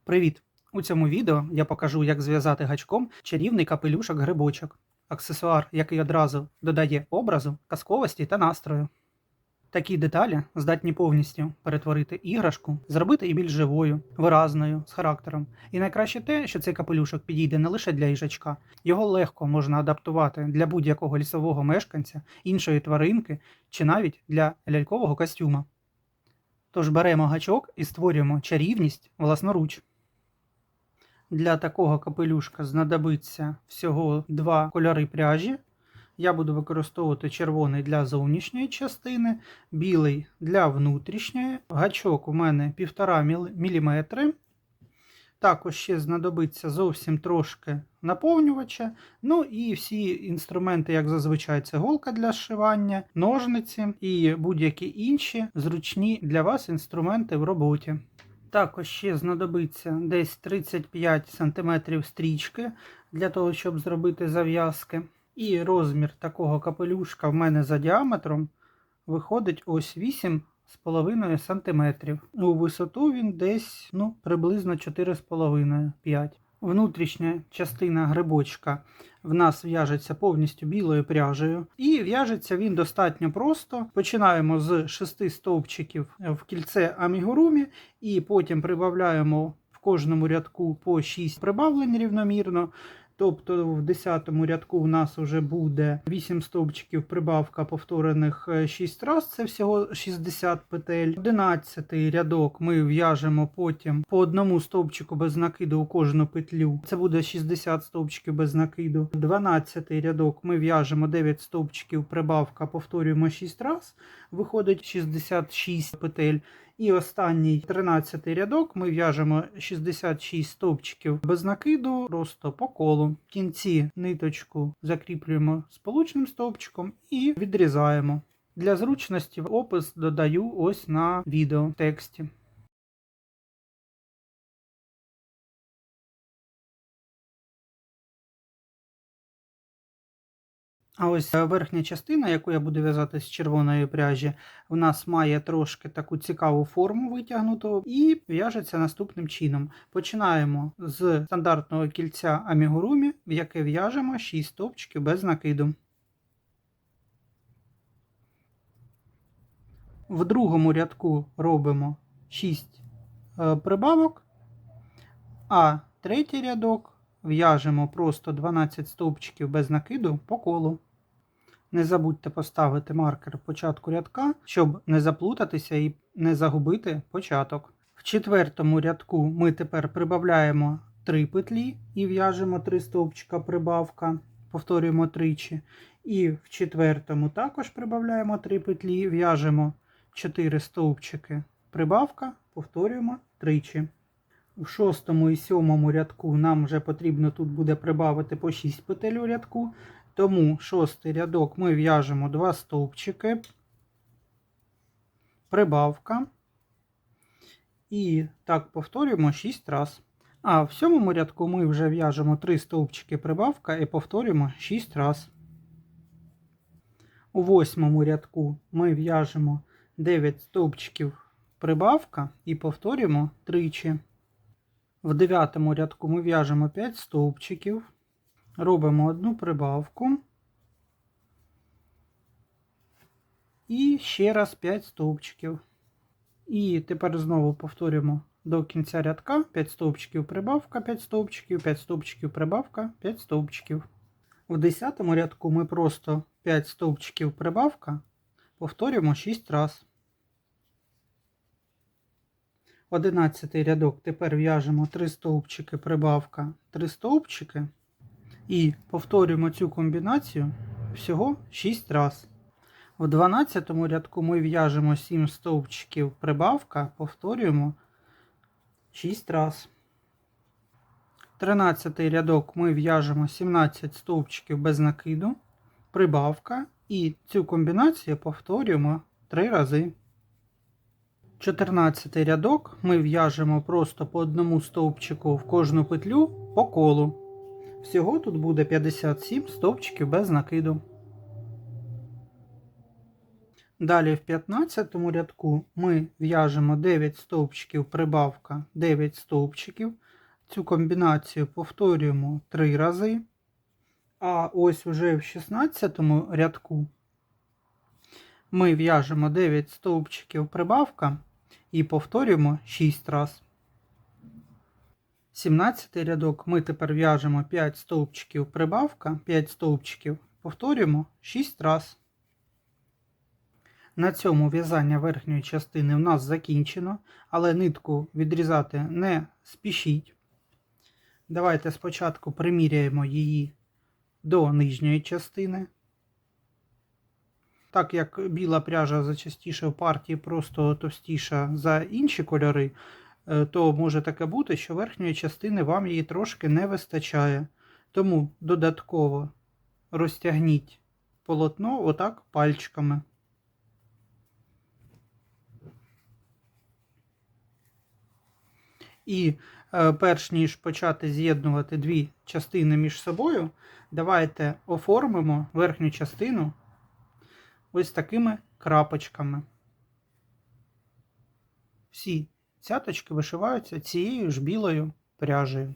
Привіт! У цьому відео я покажу, як зв'язати гачком чарівний капелюшок-грибочок. Аксесуар, який одразу додає образу, казковості та настрою. Такі деталі здатні повністю перетворити іграшку, зробити і більш живою, виразною, з характером. І найкраще те, що цей капелюшок підійде не лише для їжачка. Його легко можна адаптувати для будь-якого лісового мешканця, іншої тваринки чи навіть для лялькового костюма. Тож беремо гачок і створюємо чарівність власноруч. Для такого капелюшка знадобиться всього два кольори пряжі. Я буду використовувати червоний для зовнішньої частини, білий для внутрішньої. Гачок у мене 1,5 мм. Також ще знадобиться зовсім трошки наповнювача. Ну і всі інструменти, як зазвичай, це голка для зшивання, ножниці і будь-які інші зручні для вас інструменти в роботі. Також ще знадобиться десь 35 см стрічки для того, щоб зробити зав'язки. І розмір такого капелюшка в мене за діаметром виходить ось 8,5 см. У висоту він десь приблизно 4,5-5 см. Внутрішня частина грибочка в нас в'яжеться повністю білою пряжею. І в'яжеться він достатньо просто. Починаємо з 6 стовпчиків в кільце амігурумі і потім прибавляємо в кожному рядку по 6 прибавлень рівномірно. Тобто в 10-му рядку в нас вже буде 8 стовпчиків прибавка повторених 6 раз, це всього 60 петель. 11-й рядок ми в'яжемо потім по одному стовпчику без накиду у кожну петлю, це буде 60 стовпчиків без накиду. 12-й рядок ми в'яжемо 9 стовпчиків прибавка, повторюємо 6 раз, виходить 66 петель. І останній 13-й рядок ми в'яжемо 66 стовпчиків без накиду, просто по колу. В кінці ниточку закріплюємо сполучним стовпчиком і відрізаємо. Для зручності опис додаю ось на відео в тексті. А ось верхня частина, яку я буду в'язати з червоної пряжі, в нас має трошки таку цікаву форму витягнуту і в'яжеться наступним чином. Починаємо з стандартного кільця амігурумі, в яке в'яжемо 6 стовпчиків без накиду. В другому рядку робимо 6 прибавок, а третій рядок в'яжемо просто 12 стовпчиків без накиду по колу. Не забудьте поставити маркер початку рядка, щоб не заплутатися і не загубити початок. В 4-му рядку ми тепер прибавляємо 3 петлі і в'яжемо 3 стовпчика прибавка, повторюємо тричі. І в 4-му також прибавляємо 3 петлі, в'яжемо 4 стовпчики прибавка, повторюємо тричі. В 6-му і 7-му рядку нам вже потрібно тут буде прибавити по 6 петель у рядку. Тому 6-й рядок ми в'яжемо 2 стовпчики, прибавка і так повторюємо 6 раз. А в 7-му рядку ми вже в'яжемо 3 стовпчики прибавка і повторюємо 6 раз. У 8-му рядку ми в'яжемо 9 стовпчиків прибавка і повторюємо тричі. В 9-му рядку ми в'яжемо 5 стовпчиків. Робимо одну прибавку і ще раз 5 стовпчиків. І тепер знову повторюємо до кінця рядка 5 стовпчиків прибавка, 5 стовпчиків, 5 стовпчиків прибавка, 5 стовпчиків. В 10-му рядку ми просто 5 стовпчиків прибавка, повторюємо 6 раз. 11-й рядок тепер в'яжемо 3 стовпчики прибавка, 3 стовпчики. І повторюємо цю комбінацію всього 6 раз. В 12-му рядку ми в'яжемо 7 стовпчиків прибавка, повторюємо 6 раз. 13-й рядок ми в'яжемо 17 стовпчиків без накиду, прибавка і цю комбінацію повторюємо 3 рази. 14-й рядок ми в'яжемо просто по одному стовпчику в кожну петлю по колу. Всього тут буде 57 стовпчиків без накиду. Далі в 15 рядку ми в'яжемо 9 стовпчиків прибавка 9 стовпчиків. Цю комбінацію повторюємо 3 рази. А ось уже в 16 рядку ми в'яжемо 9 стовпчиків прибавка і повторюємо 6 разів. 17 рядок ми тепер в'яжемо 5 стовпчиків прибавка, 5 стовпчиків, повторюємо 6 разів. На цьому в'язання верхньої частини в нас закінчено, але нитку відрізати не спішіть. Давайте спочатку приміряємо її до нижньої частини. Так як біла пряжа зачастіше в партії просто товстіша за інші кольори, то може таке бути, що верхньої частини вам її трошки не вистачає. Тому додатково розтягніть полотно отак пальчиками. І перш ніж почати з'єднувати дві частини між собою, давайте оформимо верхню частину ось такими крапочками. Всі цяточки вишиваються цією ж білою пряжею.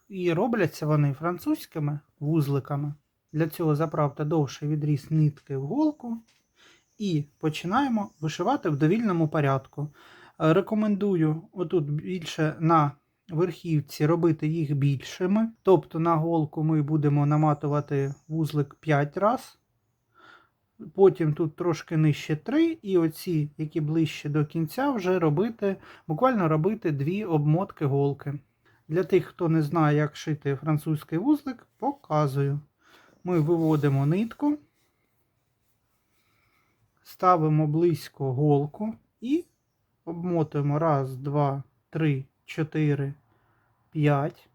І робляться вони французькими вузликами. Для цього заправте довший відріз нитки в голку і починаємо вишивати в довільному порядку. Рекомендую отут більше на верхівці робити їх більшими. Тобто на голку ми будемо наматувати вузлик 5 разів. Потім тут трошки нижче 3, і оці, які ближче до кінця, вже буквально робити 2 обмотки голки. Для тих, хто не знає, як шити французький вузлик, показую. Ми виводимо нитку, ставимо близько голку і обмотуємо 1, 2, 3, 4, 5.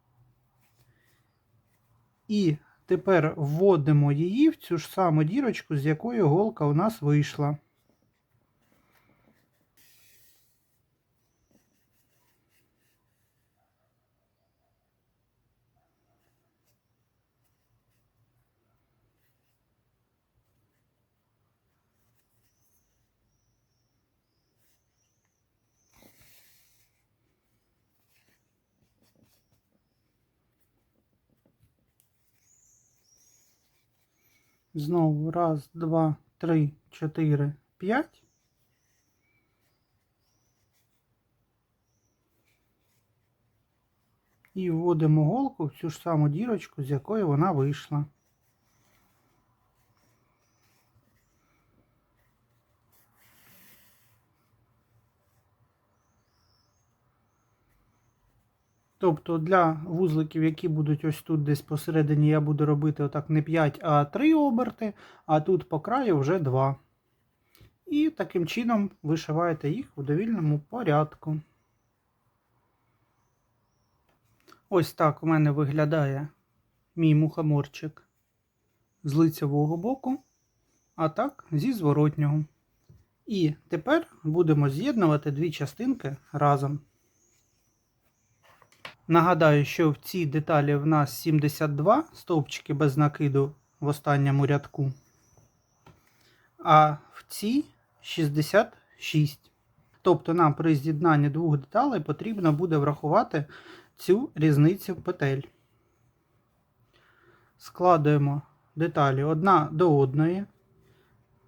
І тепер вводимо її в цю ж саму дірочку, з якої голка у нас вийшла. Знову 1, 2, 3, 4, 5. І вводимо голку в цю ж саму дірочку, з якої вона вийшла. Тобто для вузликів, які будуть ось тут десь посередині, я буду робити отак не 5, а 3 оберти, а тут по краю вже 2. І таким чином вишиваєте їх у довільному порядку. Ось так у мене виглядає мій мухоморчик з лицевого боку, а так зі зворотнього. І тепер будемо з'єднувати дві частинки разом. Нагадаю, що в цій деталі в нас 72 стовпчики без накиду в останньому рядку, а в цій 66. Тобто нам при з'єднанні двох деталей потрібно буде врахувати цю різницю петель. Складуємо деталі одна до одної.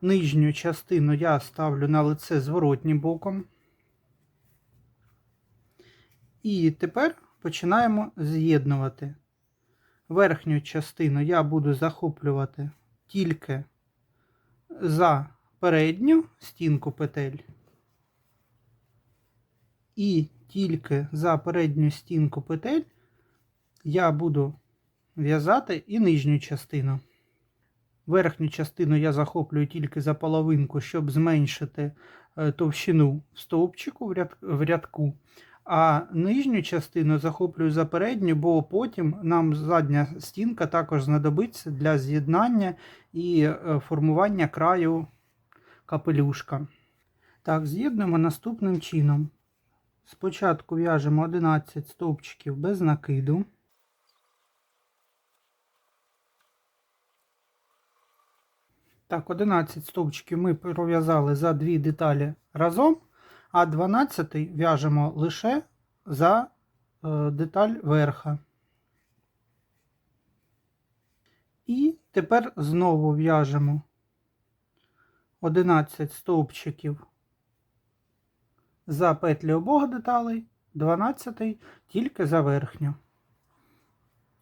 Нижню частину я ставлю на лице зворотнім боком. І тепер починаємо з'єднувати. Верхню частину я буду захоплювати тільки за передню стінку петель. І тільки за передню стінку петель я буду в'язати і нижню частину. Верхню частину я захоплюю тільки за половинку, щоб зменшити товщину стовпчику в рядку. А нижню частину захоплюю за передню, бо потім нам задня стінка також знадобиться для з'єднання і формування краю капелюшка. Так, з'єднуємо наступним чином. Спочатку в'яжемо 11 стовпчиків без накиду. Так, 11 стовпчиків ми пров'язали за 2 деталі разом, а 12 в'яжемо лише за деталь верха. І тепер знову в'яжемо 11 стовпчиків за петлі обох деталей, 12 тільки за верхню.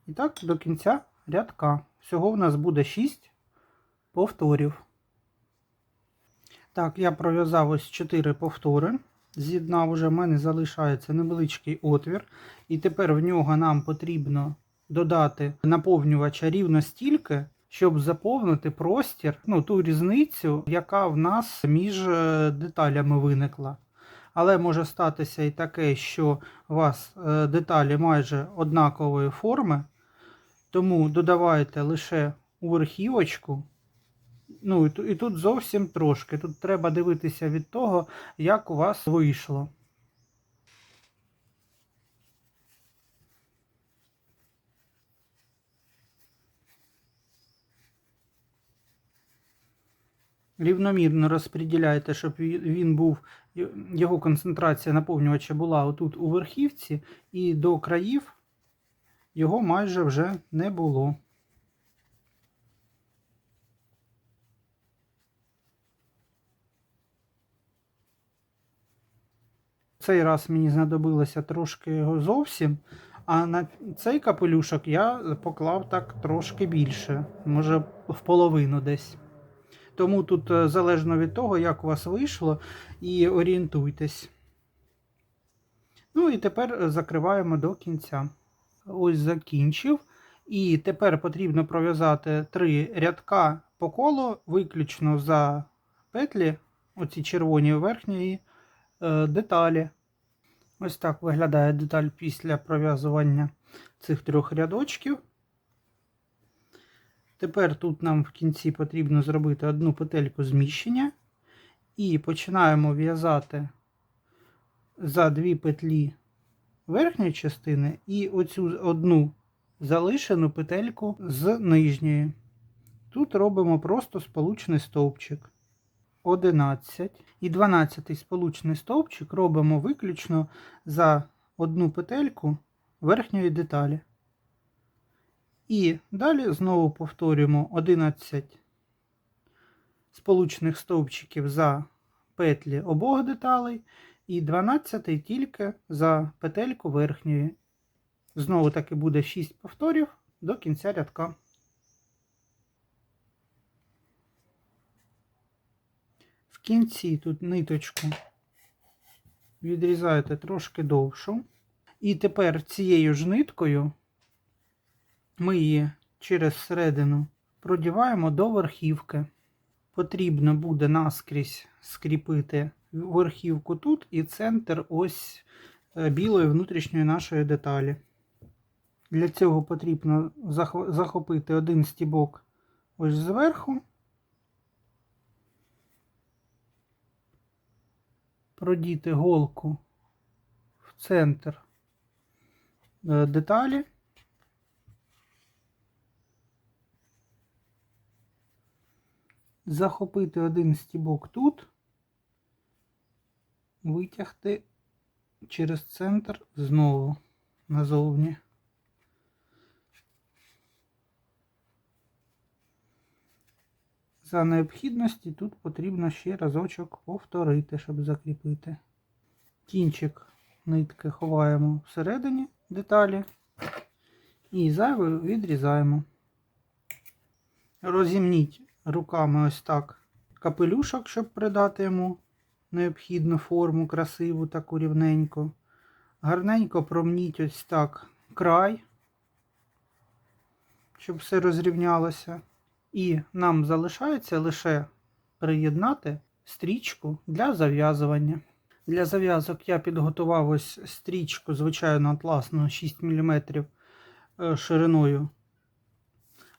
І так до кінця рядка. Всього в нас буде 6 повторів. Так, я пров'язав ось 4 повтори. З'єднав уже, в мене залишається невеличкий отвір. І тепер в нього нам потрібно додати наповнювача рівно стільки, щоб заповнити простір, ту різницю, яка в нас між деталями виникла. Але може статися і таке, що у вас деталі майже однакової форми, тому додавайте лише у верхівочку. І тут зовсім трошки. Тут треба дивитися від того, як у вас вийшло. Рівномірно розподіляйте, щоб він був, його концентрація наповнювача була отут у верхівці, і до країв його майже вже не було. Цей раз мені знадобилося трошки його зовсім, а на цей капелюшок я поклав так трошки більше, може в половину десь. Тому тут залежно від того, як у вас вийшло, і орієнтуйтесь. І тепер закриваємо до кінця. Ось закінчив. І тепер потрібно пров'язати 3 рядка по колу, виключно за петлі, оці червоні верхньої деталі. Ось так виглядає деталь після пров'язування цих 3 рядочків. Тепер тут нам в кінці потрібно зробити одну петельку зміщення. І починаємо в'язати за 2 петлі верхньої частини і оцю одну залишену петельку з нижньої. Тут робимо просто сполучний стовпчик. 11 і 12 сполучний стовпчик робимо виключно за одну петельку верхньої деталі. І далі знову повторюємо 11 сполучних стовпчиків за петлі обох деталей і 12 тільки за петельку верхньої. Знову таки буде 6 повторів до кінця рядка. В кінці тут ниточку відрізаєте трошки довшу. І тепер цією ж ниткою ми її через середину продіваємо до верхівки. Потрібно буде наскрізь скріпити верхівку тут і центр ось білої внутрішньої нашої деталі. Для цього потрібно захопити один стібок ось зверху, продіти голку в центр деталі, захопити один стібок тут, витягти через центр знову назовні. За необхідності тут потрібно ще разочок повторити, щоб закріпити. Кінчик нитки ховаємо всередині деталі і зайве відрізаємо. Розімніть руками ось так капелюшок, щоб придати йому необхідну форму, красиву, таку рівненьку. Гарненько промніть ось так край, щоб все розрівнялося. І нам залишається лише приєднати стрічку для зав'язування. Для зав'язок я підготував ось стрічку, звичайно, атласну 6 мм шириною,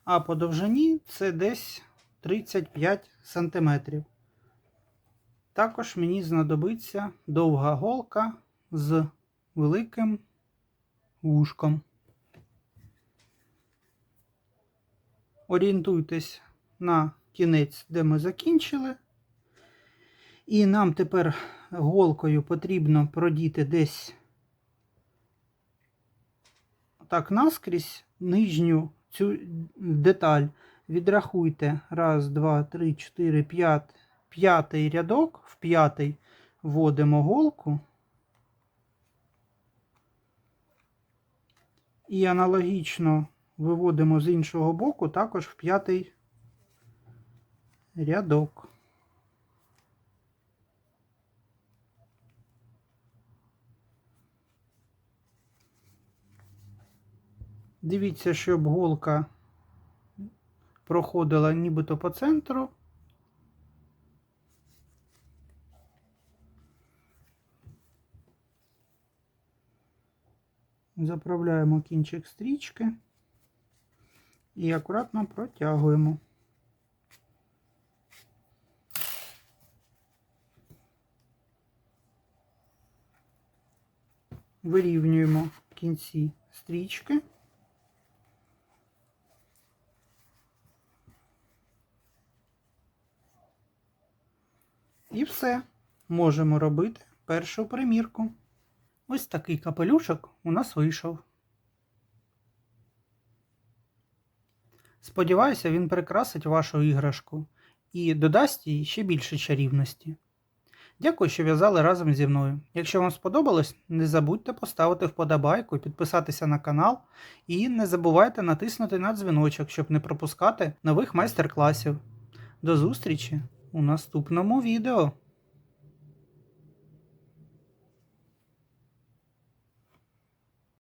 а по довжині це десь 35 см. Також мені знадобиться довга голка з великим вушком. Орієнтуйтесь на кінець, де ми закінчили. І нам тепер голкою потрібно продіти десь так наскрізь нижню цю деталь. Відрахуйте 1, 2, 3, 4, 5. П'ятий рядок, в п'ятий вводимо голку. І аналогічно виводимо з іншого боку також в п'ятий рядок. Дивіться, щоб голка проходила нібито по центру. Заправляємо кінчик стрічки і акуратно протягуємо. Вирівнюємо кінці стрічки. І все. Можемо робити першу примірку. Ось такий капелюшок у нас вийшов. Сподіваюся, він прикрасить вашу іграшку і додасть їй ще більше чарівності. Дякую, що в'язали разом зі мною. Якщо вам сподобалось, не забудьте поставити вподобайку, підписатися на канал і не забувайте натиснути на дзвіночок, щоб не пропускати нових майстер-класів. До зустрічі у наступному відео!